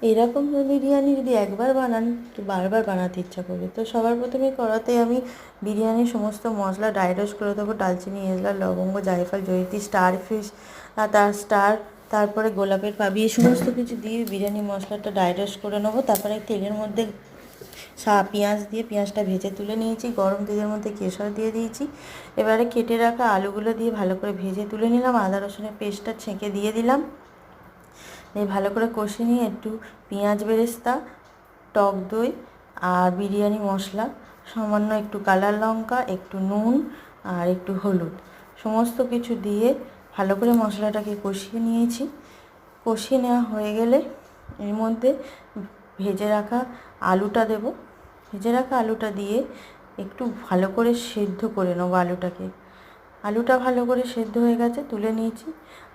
এরকম বিরিয়ানি যদি একবার বানান তো বারবার বানাতে ইচ্ছা করবে। তো সবার প্রথমে কড়াতে আমি বিরিয়ানির সমস্ত মশলা ড্রাই রোস্ট করে দেবো। দালচিনি, এলাচ, লবঙ্গ, জায়ফল, জয়িত্রী, স্টার ফিশ, তারপরে গোলাপের পাপড়ি, এই সমস্ত কিছু দিয়ে বিরিয়ানি মশলাটা ড্রাই রোস্ট করে নেবো। তারপরে তেলের মধ্যে পেঁয়াজ দিয়ে পেঁয়াজটা ভেজে তুলে নিয়েছি। গরম তেলের মধ্যে কেশর দিয়ে দিয়েছি। এবারে কেটে রাখা আলুগুলো দিয়ে ভালো করে ভেজে তুলে নিলাম। আদা রসুনের পেস্টটা ছেঁকে দিয়ে দিলাম। দিয়ে ভালো করে কষে নিয়ে একটু পেঁয়াজ বেরেস্তা, টক দই আর বিরিয়ানি মশলা, সামান্য একটু কালার লঙ্কা, একটু নুন আর একটু হলুদ সমস্ত কিছু দিয়ে ভালো করে মশলাটাকে কষিয়ে নিয়েছি। কষিয়ে নেওয়া হয়ে গেলে এর মধ্যে ভেজে রাখা আলুটা দেব। ভেজে রাখা আলুটা দিয়ে একটু ভালো করে সেদ্ধ করে নেবো আলুটাকে। আলুটা ভালো করে সেদ্ধ হয়ে গেছে, তুলে নিয়েছি।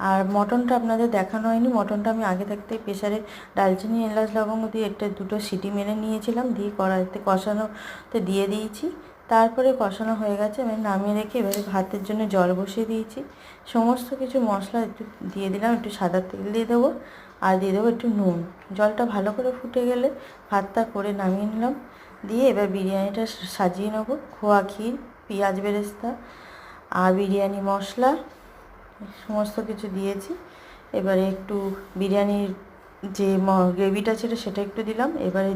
আর মটনটা আপনাদের দেখানো হয়নি। মটনটা আমি আগে থাকতেই প্রেসারে দালচিনি, এলাচ, লবঙ্গ দিয়ে একটা দুটো সিটি মেরে নিয়েছিলাম। দিয়ে কড়াইতে কষানোতে দিয়ে দিয়েছি। তারপরে কষানো হয়ে গেছে, আমি নামিয়ে রেখে এবারে ভাতের জন্য জল বসিয়ে দিয়েছি। সমস্ত কিছু মশলা একটু দিয়ে দিলাম, একটু সাদা তেল দিয়ে দেবো আর দিয়ে দেবো একটু নুন। জলটা ভালো করে ফুটে গেলে ভাতটা করে নামিয়ে নিলাম। দিয়ে এবার বিরিয়ানিটা সাজিয়ে নেবো। খোয়া ক্ষীর, পেঁয়াজ বেরেস্তা আর বিরিয়ানি মশলা সমস্ত কিছু দিয়েছি। এবারে একটু বিরিয়ানির যে গ্রেভিটা ছিল সেটা একটু দিলাম। এবারে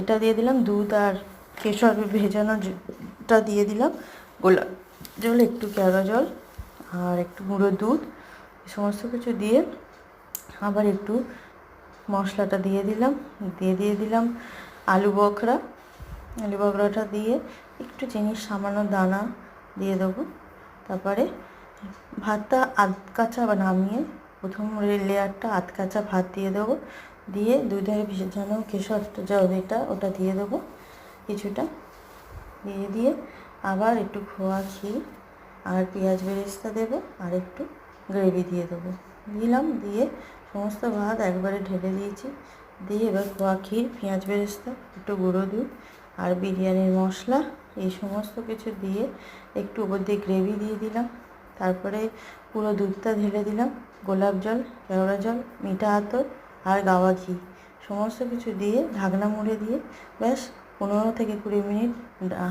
এটা দিয়ে দিলাম, দুধ আর কেশর ভেজানোটা দিয়ে দিলাম, গোলাপ জল, একটু কেওড়া জল আর একটু গুঁড়ো দুধ, সমস্ত কিছু দিয়ে আবার একটু মশলাটা দিয়ে দিলাম। দিয়ে দিলাম আলু বখরাটা দিয়ে একটু চিনির সামান্য দানা দিয়ে দেবো। তারপরে ভাতটা আধ কাঁচা নামিয়ে প্রথম লেয়ারটা আধ কাঁচা ভাত দিয়ে দেবো। দিয়ে দুধের ভেজানো কেশর এটা ওটা দিয়ে দেবো কিছুটা। দিয়ে আবার একটু খোয়া ক্ষীর আর পেঁয়াজ বেরেস্তা দেবো আর একটু গ্রেভি দিয়ে দেবো। দিয়ে সমস্ত ভাত একবারে ঢেলে দিয়েছি। দিয়ে এবার খোয়া ক্ষীর, পেঁয়াজ বেরেস্তা, একটু গুঁড়ো দুধ আর বিরিয়ানির মশলা এই সমস্ত কিছু দিয়ে একটু উপর দিয়ে গ্রেভি দিয়ে দিলাম। তারপরে পুরো দুধটা ঢেলে দিলাম। গোলাপ জল, কেওড়া জল, মিঠা আতর আর গাওয়া ঘি সমস্ত কিছু দিয়ে ঢাকনা মুড়ে দিয়ে ব্যাস 15 থেকে 20 মিনিট